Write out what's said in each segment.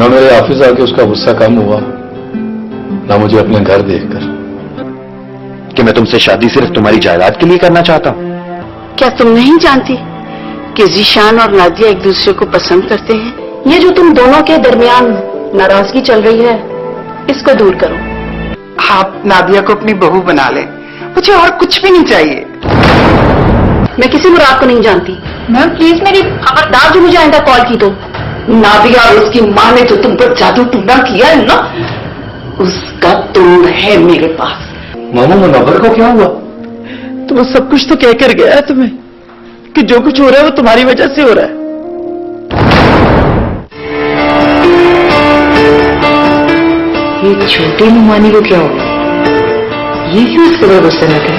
ना मेरे ऑफिस आके उसका गुस्सा कम हुआ, ना मुझे अपने घर देखकर। कि मैं तुमसे शादी सिर्फ तुम्हारी जायदाद के लिए करना चाहता हूं? क्या तुम नहीं जानती कि जीशान और नादिया एक दूसरे को पसंद करते हैं? ये जो तुम दोनों के दरमियान नाराजगी चल रही है, इसको दूर करो। आप नादिया को अपनी बहू बना लें, मुझे और कुछ भी नहीं चाहिए। मैं किसी मुराद को नहीं जानती। मैम प्लीज मेरी खबरदार जो मुझे आइंदा कॉल की तो। नादिया और उसकी माँ ने जो तुम पर जादू टूना किया है ना, उसका तोड़ है मेरे पास। मामू मुनव्वर को क्या हुआ? तो वो सब कुछ तो कह कर गया है तुम्हें कि जो कुछ हो रहा है वो तुम्हारी वजह से हो रहा है। ये छोटी नुमानी को क्या हो, ये क्यों इस कदर गुस्से में थे?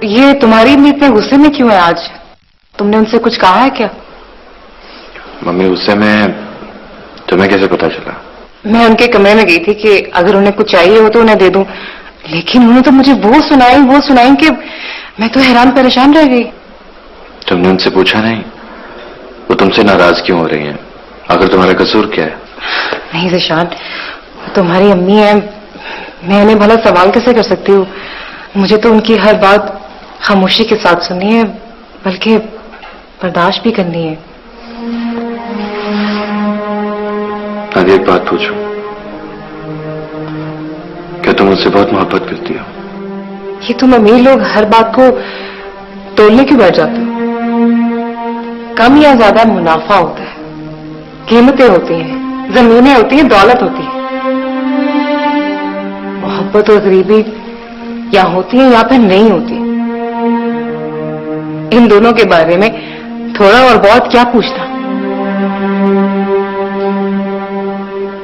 ये तुम्हारी अम्मी इतने गुस्से में क्यों है आज? तुमने उनसे कुछ कहा है क्या? मम्मी गुस्से में तुम्हें कैसे पता चला? मैं उनके कमरे में गई थी कि अगर उन्हें कुछ चाहिए हो तो उन्हें दे दूं, लेकिन उन्होंने तो मुझे वो सुनाई कि मैं तो हैरान परेशान रह गई। तुमने उनसे पूछा नहीं वो तुमसे नाराज क्यों हो रही हैं? आखिर तुम्हारा कसूर क्या है? नहीं ज़िशान, तुम्हारी अम्मी है, मैं उन्हें भला सवाल कैसे कर सकती हूँ? मुझे तो उनकी हर बात खामोशी के साथ सुननी है, बल्कि बर्दाश्त भी करनी है। नादिया, एक बात पूछूं, क्या तुम मुझसे बहुत मोहब्बत करती हो? ये तुम अमीर लोग हर बात को तोड़ने क्यों बैठ जाते हो? कम या ज्यादा मुनाफा होता है, कीमतें होती हैं, जमीनें होती हैं, दौलत होती है। मोहब्बत और गरीबी या होती है या फिर नहीं होती। इन दोनों के बारे में थोड़ा और बहुत क्या पूछता?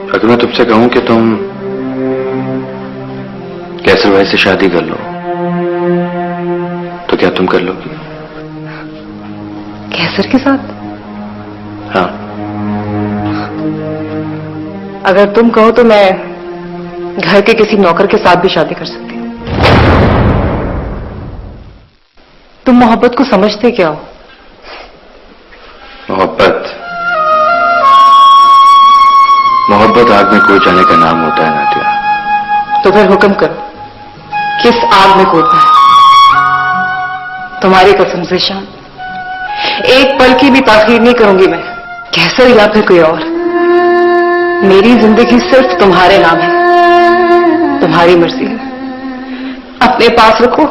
अगर मैं तुमसे कहूं कि तुम कैसर भाई से शादी कर लो तो क्या तुम कर लोगी? कैसर के साथ? हाँ। अगर तुम कहो तो मैं घर के किसी नौकर के साथ भी शादी कर सकती हूँ। तुम मोहब्बत को समझते क्या हो? मोहब्बत आग में कूद जाने का नाम होता है नादिया। तो फिर हुक्म करो, किस आग में कूदना है? तुम्हारी कसम से शान, एक पल की भी ताखीर नहीं करूंगी मैं, कैसर या फिर कोई और। मेरी जिंदगी सिर्फ तुम्हारे नाम है, तुम्हारी मर्जी है। अपने पास रखो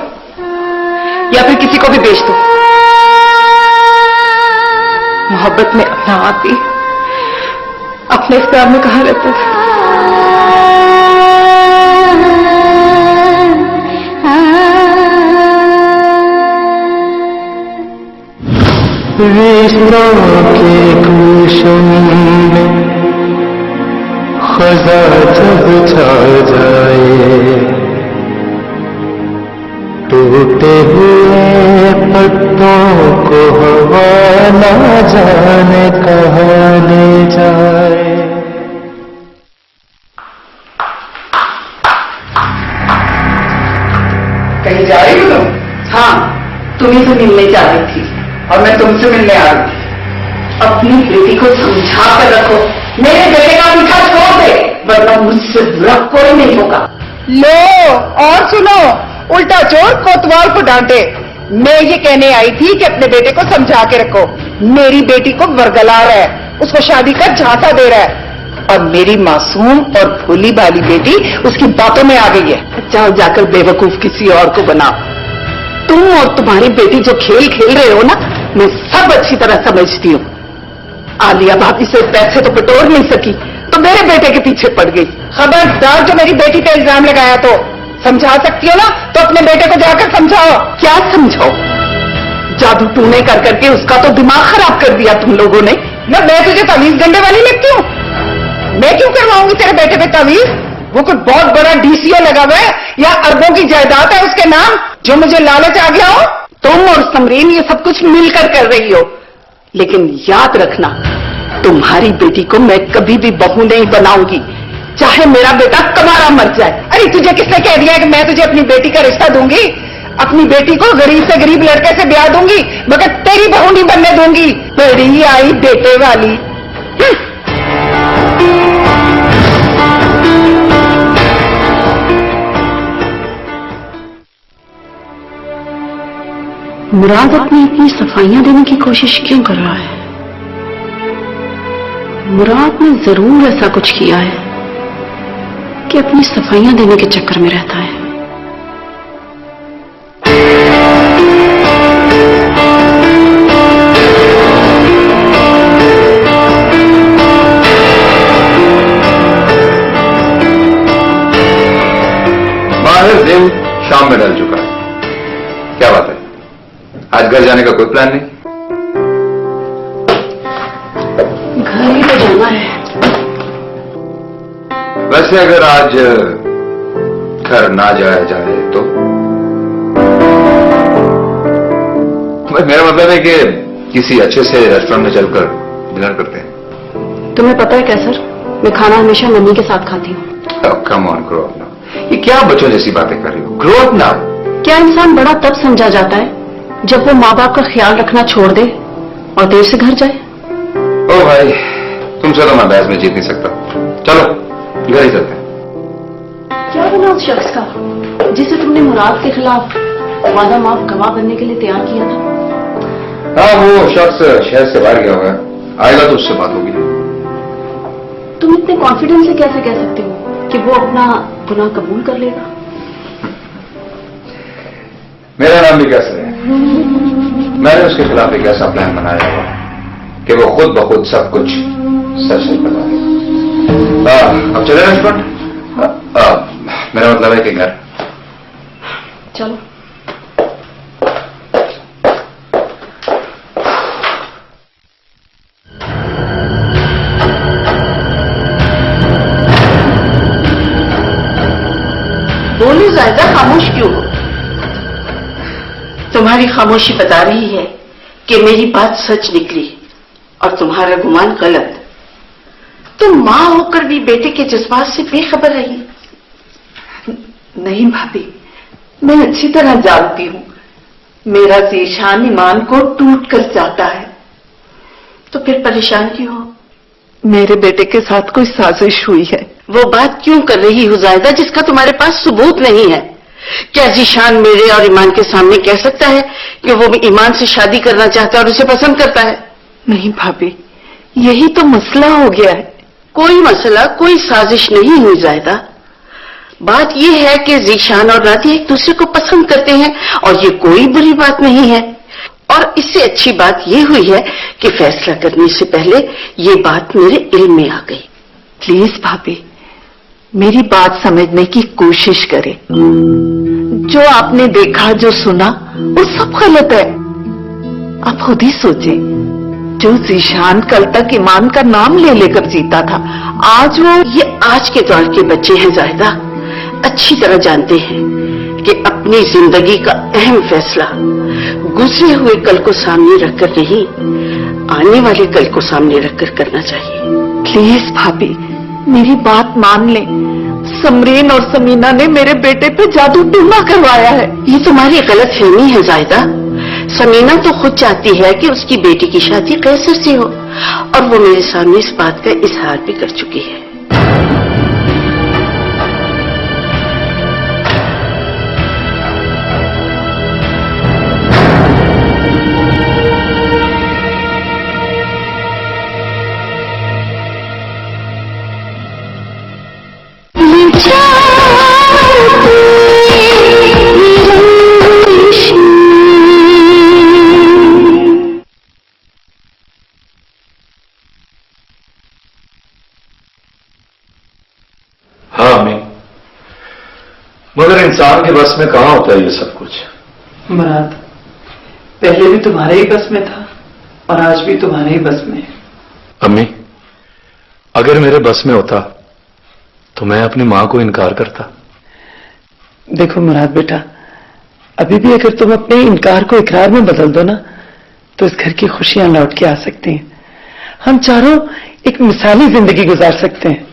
या फिर किसी को भी बेच दो। मोहब्बत में अपना आप भी अपने इख्तियार में कहाँ रहता था? रेशों के गुलशन में खज़ा जब छा जाए, टूटे हुए पत्तों को हवा ना जाने कहाँ ले जाए। कहीं जा रही हो तुम? हाँ, तुम्ही से मिलने जा रही थी और मैं तुमसे मिलने आ रही थी। अपनी बेटी को समझा कर रखो, मेरे बेटे का पीछा छोड़ दे, वरना मुझसे बुरा कोई नहीं होगा। लो और सुनो, उल्टा चोर कोतवाल को डांटे। मैं ये कहने आई थी कि अपने बेटे को समझा के रखो। मेरी बेटी को वर्गला रहा है, उसको शादी का झांसा दे रहा है, और मेरी मासूम और भोली भाली बेटी उसकी बातों में आ गई है। जाओ जाकर बेवकूफ किसी और को बनाओ। तुम और तुम्हारी बेटी जो खेल खेल रहे हो ना, मैं सब अच्छी तरह समझती हूँ। आलिया भाभी से पैसे तो बटोर नहीं सकी तो मेरे बेटे के पीछे पड़ गई। खबरदार जो मेरी बेटी पे इल्जाम लगाया तो समझा सकती हो ना, तो अपने बेटे को जाकर समझाओ। क्या समझाओ? जादू टूने कर करके उसका तो दिमाग खराब कर दिया तुम लोगों ने। ना मैं तुझे तमीज गंडे वाली लगती हूँ? मैं क्यों करवाऊंगी तेरे बेटे पे तमीज? वो कोई बहुत बड़ा डीसीओ लगा हुआ है या अरबों की जायदाद है उसके नाम, जो मुझे लालच आ गया हो? तुम और समरीन ये सब कुछ मिलकर कर रही हो, लेकिन याद रखना, तुम्हारी बेटी को मैं कभी भी बहू नहीं बनाऊंगी, चाहे मेरा बेटा कमारा मर जाए। अरे तुझे किसने कह दिया कि मैं तुझे अपनी बेटी का रिश्ता दूंगी? अपनी बेटी को गरीब से गरीब लड़के से ब्याह दूंगी, मगर तेरी बहू नहीं बनने दूंगी। बड़ी आई बेटे वाली। मुराद अपनी इतनी सफाइयां देने की कोशिश क्यों कर रहा है? मुराद ने जरूर ऐसा कुछ किया है कि अपनी सफाइयां देने के चक्कर में रहता है। बाहर दिन शाम में ढल चुका है। क्या बात है, आज घर जाने का कोई प्लान नहीं? घर ही तो जाना है। वैसे अगर आज घर ना जाया जाए तो? मेरा मतलब है कि किसी अच्छे से रेस्टोरेंट में चलकर डिनर करते हैं। तुम्हें पता है क्या सर, मैं खाना हमेशा मम्मी के साथ खाती हूँ। Come on, grow up now. ये क्या बच्चों जैसी बातें कर रही हो? Grow up now. क्या इंसान बड़ा तब समझा जाता है जब वो माँ बाप का ख्याल रखना छोड़ दे और देर से घर जाए? ओ भाई, तुमसे तो मैं बहस में जीत नहीं सकता। चलो घर ही चलते हैं। क्या बना उस शख्स का जिसे तुमने मुराद के खिलाफ वादा माफ गवाह बनने के लिए तैयार किया था? हाँ, वो शख्स शहर से बाहर गया होगा, आएगा तो उससे बात होगी। तुम इतने कॉन्फिडेंस से कैसे कह सकते हो कि वो अपना गुनाह कबूल कर लेगा? मेरा नाम भी कैसे है? मैंने उसके खिलाफ एक ऐसा प्लान बनाया हुआ कि वो खुद ब खुद सब कुछ सच सच बता देगा। अब चले रेस्टोरेंट? मेरा मतलब है कि घर। चलो। बोलो ज़ायदा, खामोश क्यों हो? तुम्हारी खामोशी बता रही है कि मेरी बात सच निकली और तुम्हारा गुमान गलत। तुम मां होकर भी बेटे के जज्बात से बेखबर रही। नहीं भाभी, मैं अच्छी तरह जानती हूं, मेरा ज़ीशान ईमान को टूट कर जाता है। तो फिर परेशान क्यों हो? मेरे बेटे के साथ कोई साजिश हुई है। वो बात क्यों कर रही हो ज़ायदा जिसका तुम्हारे पास सबूत नहीं है? क्या ज़ीशान मेरे और ईमान के सामने कह सकता है कि वो ईमान से शादी करना चाहता है और उसे पसंद करता है? नहीं भाभी, यही तो मसला हो गया है। कोई मसला, कोई साजिश नहीं हुई ज़ायदा। बात यह है कि ज़ीशान और नादिया एक दूसरे को पसंद करते हैं और ये कोई बुरी बात नहीं है। और इससे अच्छी बात यह हुई है कि फैसला करने से पहले ये बात मेरे इल्म में आ गई। प्लीज भाभी, मेरी बात समझने की कोशिश करें। जो आपने देखा, जो सुना, वो सब गलत है। आप खुद ही सोचें, जो ज़ीशान कल तक ईमान का नाम ले लेकर जीता था, आज वो ये आज के दौर के बच्चे हैं ज़ायदा, अच्छी तरह जानते हैं कि अपनी जिंदगी का अहम फैसला गुजरे हुए कल को सामने रखकर नहीं, आने वाले कल को सामने रखकर करना चाहिए। प्लीज भाभी, मेरी बात मान लें। समरीन और समीना ने मेरे बेटे पे जादू टूना करवाया है। ये तुम्हारी गलतफहमी है ज़ायदा। समीना तो खुद चाहती है कि उसकी बेटी की शादी कैसर से हो और वो मेरे सामने इस बात का इजहार भी कर चुकी है। हाँ अम्मी, मगर इंसान के बस में कहाँ होता है ये सब कुछ। मुराद, पहले भी तुम्हारे ही बस में था और आज भी तुम्हारे ही बस में है। अम्मी, अगर मेरे बस में होता तो मैं अपनी मां को इनकार करता। देखो मुराद बेटा, अभी भी अगर तुम अपने इनकार को इकरार में बदल दो ना, तो इस घर की खुशियां लौट के आ सकती हैं। हम चारों एक मिसाली जिंदगी गुजार सकते हैं।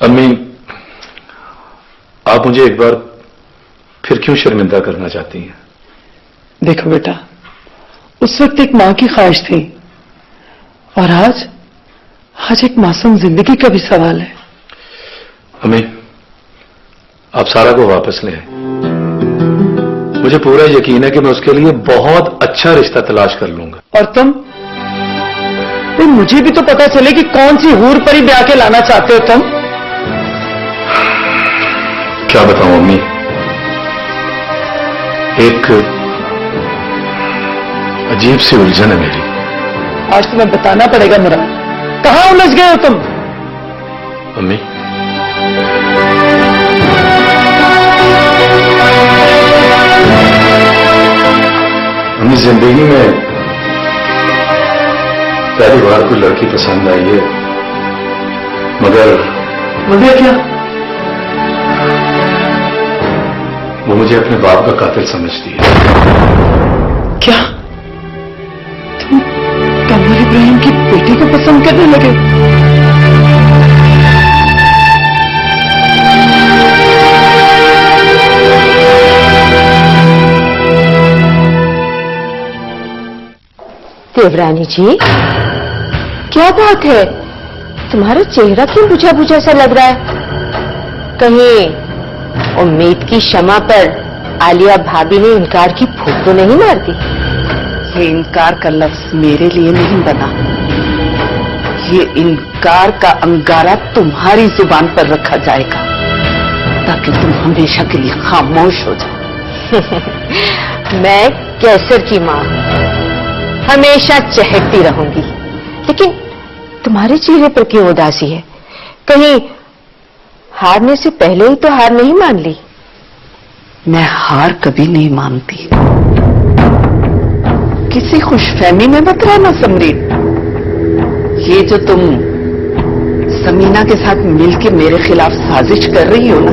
अम्मी, आप मुझे एक बार फिर क्यों शर्मिंदा करना चाहती हैं? देखो बेटा, उस वक्त एक मां की ख्वाहिश थी और आज एक मासूम जिंदगी का भी सवाल है। अम्मी, आप सारा को वापस ले आए। मुझे पूरा यकीन है कि मैं उसके लिए बहुत अच्छा रिश्ता तलाश कर लूंगा। और तुम? मुझे भी तो पता चले कि कौन सी हूर परी ब्याह के लाना चाहते हो तुम। क्या बताऊं अम्मी, एक अजीब सी उलझन है मेरी। आज तुम्हें बताना पड़ेगा मुराद, कहां उलझ गए हो तुम? अम्मी, अम्मी, जिंदगी में पहली बार कोई लड़की पसंद आई है, मगर क्या? वो मुझे अपने बाप का कातिल समझती है। क्या तुम कमर इब्राहिम की बेटी को पसंद करने लगे? देवरानी जी, क्या बात है? तुम्हारा चेहरा क्यों बुझा बुझा सा लग रहा है? कहीं उम्मीद की शमा पर आलिया भाभी ने इनकार की फूंक तो नहीं मार दी? ये इनकार का लफ्ज मेरे लिए नहीं बना, ये इनकार का अंगारा तुम्हारी जुबान पर रखा जाएगा ताकि तुम हमेशा के लिए खामोश हो जाओ। मैं कैसर की मां हूं, हमेशा चहकती रहूंगी, लेकिन तुम्हारे चेहरे पर क्यों उदासी है? कहीं हारने से पहले ही तो हार नहीं मान ली? मैं हार कभी नहीं मानती। किसी खुशफहमी में मत रहना समरीन। ये जो तुम समीना के साथ मिलके मेरे खिलाफ साजिश कर रही हो ना,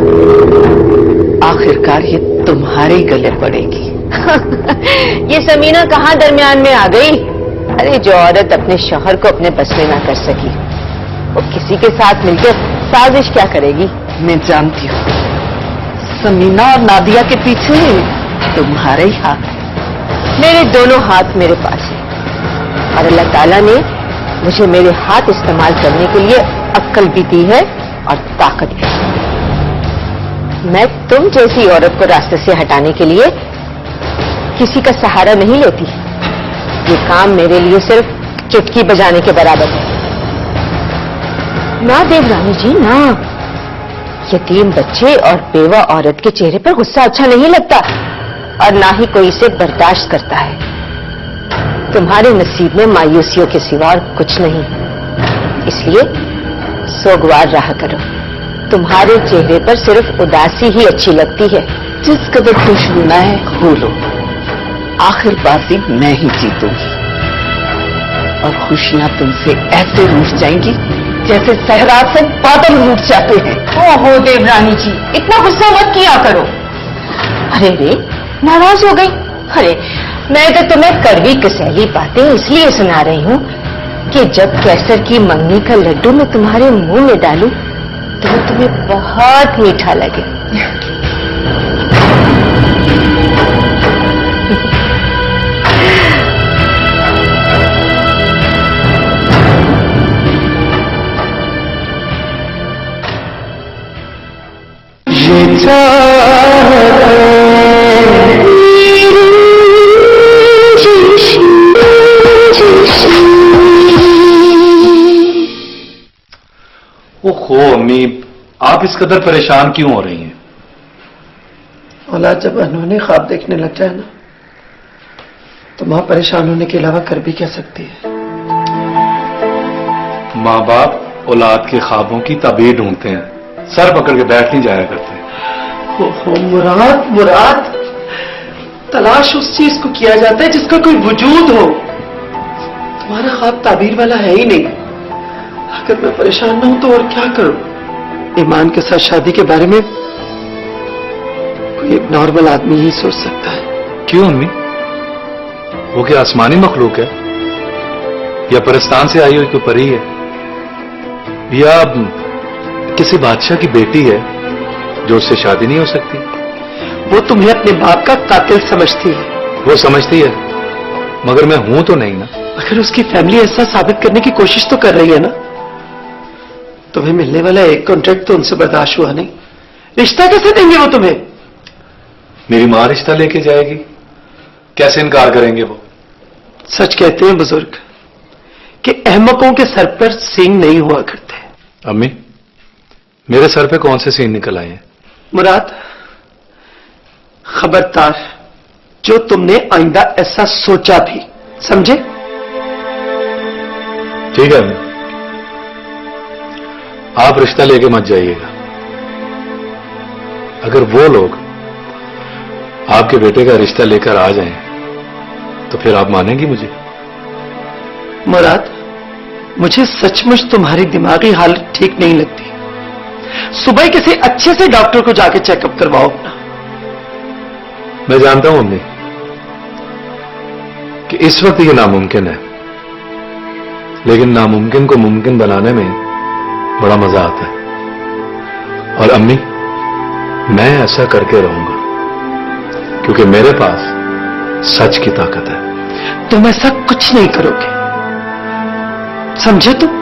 आखिरकार ये तुम्हारे ही गले पड़ेगी। ये समीना कहाँ दरमियान में आ गई? अरे जो औरत अपने शौहर को अपने बस में ना कर सकी, वो किसी के साथ मिलकर साजिश क्या करेगी? मैं जानती हूँ, समीना और नादिया के पीछे तुम्हारे ही हाथ है। मेरे दोनों हाथ मेरे पास है और अल्लाह ताला ने मुझे मेरे हाथ इस्तेमाल करने के लिए अक्ल भी दी है और ताकत भी। मैं तुम जैसी औरत को रास्ते से हटाने के लिए किसी का सहारा नहीं लेती। ये काम मेरे लिए सिर्फ चुटकी बजाने के बराबर है। ना देवरानी जी ना, यतीम बच्चे और बेवा औरत के चेहरे पर गुस्सा अच्छा नहीं लगता और ना ही कोई इसे बर्दाश्त करता है। तुम्हारे नसीब में मायूसियों के सिवा और कुछ नहीं, इसलिए सोगवार रहा करो। तुम्हारे चेहरे पर सिर्फ उदासी ही अच्छी लगती है। जिस कदर खुश होना है हो लो, आखिर बाजी मैं ही जीतूंगी और खुशियां तुमसे ऐसे रूठ जाएंगी जैसे सहरा से बादल रूठ जाते हैं। ओहो देवरानी जी, इतना गुस्सा मत किया करो। अरे रे, नाराज हो गई? अरे मैं तो तुम्हें कड़वी कसैली बातें इसलिए सुना रही हूँ कि जब कैसर की मंगनी का लड्डू मैं तुम्हारे मुंह में डालूं तो वो तुम्हें बहुत मीठा लगे। ओहो अम्मी, आप इस कदर परेशान क्यों हो रही हैं? औलाद जब अनहोनी ख्वाब देखने लग जाए ना, तो मां परेशान होने के अलावा कर भी क्या सकती है? माँ बाप औलाद के ख्वाबों की ताबीर ढूंढते हैं, सर पकड़ के बैठ नहीं जाया करते। ओहो मुराद, मुराद, तलाश उस चीज को किया जाता है जिसका कोई वजूद हो। तुम्हारा ख्वाब ताबीर वाला है ही नहीं। अगर मैं परेशान ना हूं तो और क्या करूं? ईमान के साथ शादी के बारे में कोई एक नॉर्मल आदमी ही सोच सकता है। क्यों अम्मी? वो क्या आसमानी मखलूक है या परस्तान से आई हुई कोई परी है या किसी बादशाह की बेटी है जो उससे शादी नहीं हो सकती? वो तुम्हें अपने बाप का कातिल समझती है वो समझती है, मगर मैं हूं तो नहीं ना। अगर उसकी फैमिली ऐसा साबित करने की कोशिश तो कर रही है ना, तुम्हें मिलने वाला एक कॉन्ट्रैक्ट तो उनसे बर्दाश्त हुआ नहीं। रिश्ता कैसे देंगे वो तुम्हें? मेरी मां रिश्ता लेके जाएगी, कैसे इनकार करेंगे वो? सच कहते हैं बुजुर्ग कि अहमकों के सर पर सींग नहीं हुआ करते। अम्मी, मेरे सर पे कौन से सीन निकल आए हैं? मुराद, खबरदार जो तुमने आइंदा ऐसा सोचा भी, समझे? ठीक है अम्मी, आप रिश्ता लेके मत जाइएगा। अगर वो लोग आपके बेटे का रिश्ता लेकर आ जाएं, तो फिर आप मानेंगी मुझे? मुराद, मुझे सचमुच तुम्हारी दिमागी हालत ठीक नहीं लगती। सुबह किसी अच्छे से डॉक्टर को जाके चेकअप करवाओ अपना। मैं जानता हूं अम्मी कि इस वक्त ये नामुमकिन है, लेकिन नामुमकिन को मुमकिन बनाने में बड़ा मजा आता है। और अम्मी, मैं ऐसा करके रहूंगा, क्योंकि मेरे पास सच की ताकत है। तुम ऐसा कुछ नहीं करोगे, समझे तुम?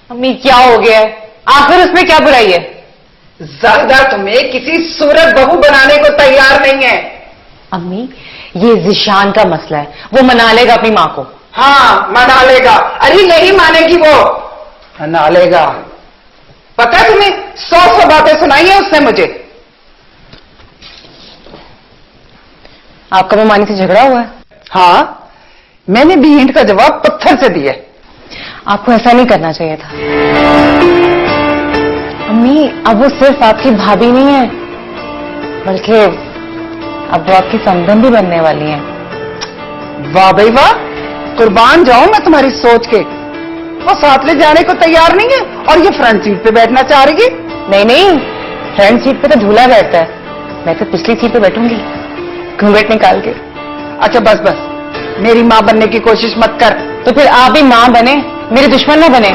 अम्मी क्या हो गया है? आखिर उसमें क्या बुराई है? ज्यादा तुम्हें किसी सूरत बहू बनाने को तैयार नहीं है। अम्मी, ये जिशान का मसला है, वो मना लेगा अपनी माँ को। हाँ, मना लेगा। अरे नहीं मानेगी वो, मना लेगा। पता है तुम्हें, 100 बातें सुनाई है उसने मुझे। आपका मुमानी से झगड़ा हुआ है? हाँ, मैंने भी हिंट का जवाब पत्थर से दिया। आपको ऐसा नहीं करना चाहिए था। अम्मी, अब वो सिर्फ आपकी भाभी नहीं है, बल्कि अब वो आपकी समधन भी बनने वाली हैं। वाह भाई वाह, कुर्बान जाऊं मैं तुम्हारी सोच के। वो साथ ले जाने को तैयार नहीं है और ये फ्रंट सीट पे बैठना चाह रही है। नहीं नहीं, फ्रंट सीट पे तो दूल्हा बैठता है, मैं तो पिछली सीट पे बैठूंगी घूंघट निकाल के। अच्छा बस बस, मेरी मां बनने की कोशिश मत कर। तो फिर आप भी मां बने, मेरे दुश्मन ना बने।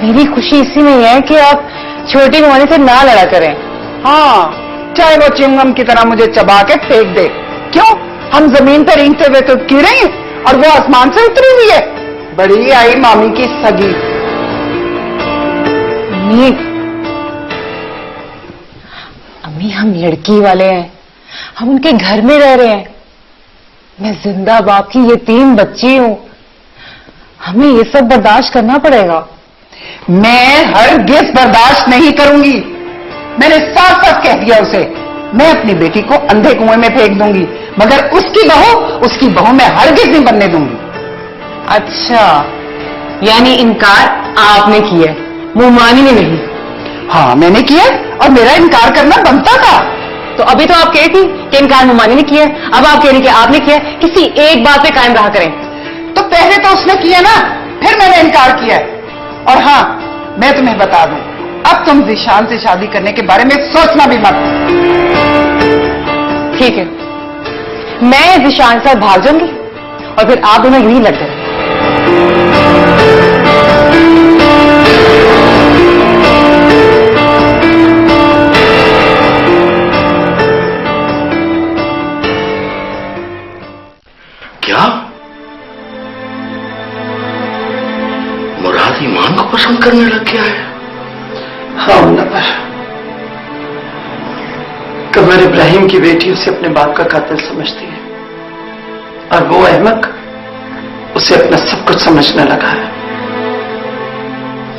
मेरी खुशी इसी में ही है कि आप छोटी मुमानी से ना लड़ा करें। हाँ, चाहे वो चिंगम की तरह मुझे चबा के फेंक दे। क्यों, हम जमीन पर रेंगते हुए तो गिरे हैं और वो आसमान से उतरी हुई है। बड़ी आई मामी की सगी। अम्मी, हम लड़की वाले हैं, हम उनके घर में रह रहे हैं। मैं जिंदा बाप की यतीम बच्ची हूं, हमें ये सब बर्दाश्त करना पड़ेगा। मैं हरगिज़ बर्दाश्त नहीं करूंगी। मैंने साफ साफ कह दिया उसे, मैं अपनी बेटी को अंधे कुएं में फेंक दूंगी, मगर उसकी बहू मैं हरगिज़ नहीं बनने दूंगी। अच्छा, यानी इनकार आपने किया है, मुमानी ने नहीं? हाँ, मैंने किया और मेरा इनकार करना बनता था। तो अभी तो आप कह थी कि इनकार मुमानी ने किया, अब आप कह रही कि आपने किया। किसी एक बात पे कायम रहा करें। तो पहले तो उसने किया ना, फिर मैंने इनकार किया है। और हाँ, मैं तुम्हें बता दूं, अब तुम जिशान से शादी करने के बारे में सोचना भी मत। ठीक है, मैं जिशान से भाग जाऊंगी और फिर आप दोनों यहीं लग जाएंगे। क्या मुराद ईमान को पसंद करने लग गया है? हाँ मुन्नवर, कमर इब्राहिम की बेटी उसे अपने बाप का कातिल समझती है और वो अहमक उसे अपना सब कुछ समझने लगा है।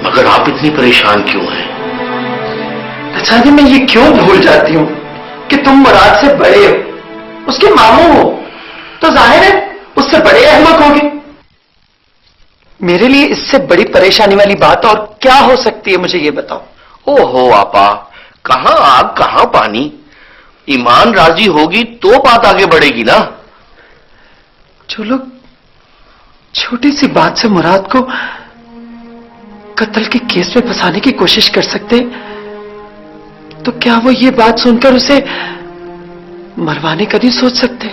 मगर आप इतनी परेशान क्यों हैं? अच्छा जी, मैं ये क्यों भूल जाती हूं कि तुम मुराद से बड़े हो, उसके मामू हो, तो जाहिर है उससे बड़े अहमक होंगे। मेरे लिए इससे बड़ी परेशानी वाली बात और क्या हो सकती है, मुझे ये बताओ। ओहो आपा, कहां आग कहां पानी। ईमान राजी होगी तो बात आगे बढ़ेगी ना। जो लोग छोटी सी बात से मुराद को कत्ल के केस में फंसाने की कोशिश कर सकते हैं, तो क्या वो ये बात सुनकर उसे मरवाने का नहीं सोच सकते?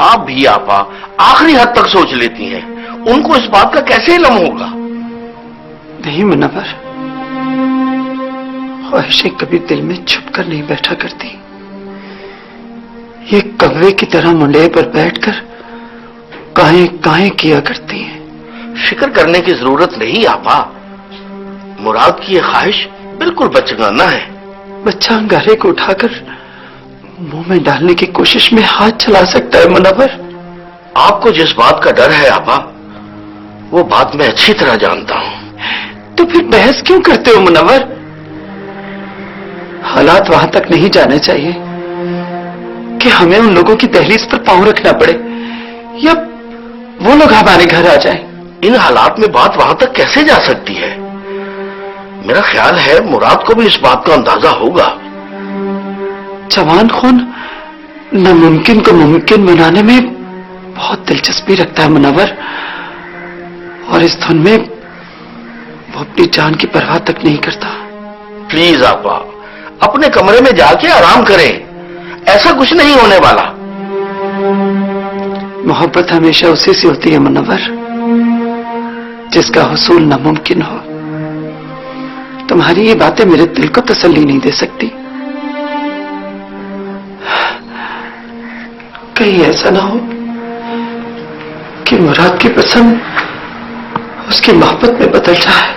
आप भी आपा आखिरी हद तक सोच लेती हैं। उनको इस बात का कैसे इल्म होगा? नहीं मुनव्वर, ख्वाहिशें कभी दिल में छुप कर नहीं बैठा करती। ये कौवे की तरह मुंडे पर बैठकर काहे काहे किया करती हैं। फिक्र करने की जरूरत नहीं आपा। मुराद की यह ख्वाहिश बिल्कुल बचगाना है। बच्चा अंगारे को उठाकर मुंह में डालने की कोशिश में हाथ चला सकता है मुनव्वर। आपको जिस बात का डर है आपा, वो बात मैं अच्छी तरह जानता हूं। तो फिर बहस क्यों करते हो मुनव्वर? हालात वहां तक नहीं जाने चाहिए कि हमें उन लोगों की दहलीज पर पांव रखना पड़े या वो लोग हमारे घर आ जाएं। इन हालात में बात वहां तक कैसे जा सकती है? मेरा ख्याल है मुराद को भी इस बात का अंदाजा होगा। जवान खून नामुमकिन को मुमकिन बनाने में बहुत दिलचस्पी रखता है मुनव्वर, और इस धुन में वो अपनी जान की परवाह तक नहीं करता। प्लीज आपा, अपने कमरे में जाके आराम करें। ऐसा कुछ नहीं होने वाला। मोहब्बत हमेशा उसी से होती है मुनव्वर जिसका हुसूल नामुमकिन हो। तुम्हारी ये बातें मेरे दिल को तसल्ली नहीं दे सकती। कहीं ऐसा ना हो कि मुराद की पसंद उसकी मोहब्बत में बदल जाए।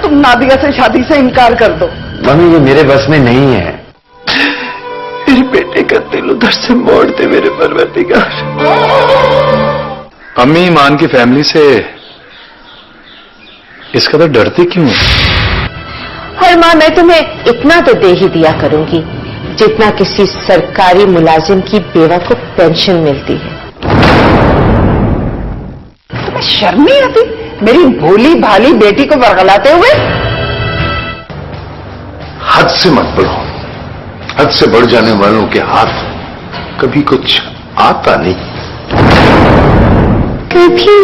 तुम नादिया से शादी से इनकार कर दो। मम्मी, ये मेरे बस में नहीं है। मेरे बेटे का दिल उधर से मोड़ दे मेरे परवरदिगार। अम्मी ईमान की फैमिली से इस कदर डरती क्यों है? और मां, मैं तुम्हें इतना तो दे ही दिया करूंगी जितना किसी सरकारी मुलाजिम की बेवा को पेंशन मिलती है। तुम्हें शर्म नहीं आती मेरी भोली भाली बेटी को वरगलाते हुए? हद से मत बढ़ो। हद से बढ़ जाने वालों के हाथ कभी कुछ आता नहीं। कभी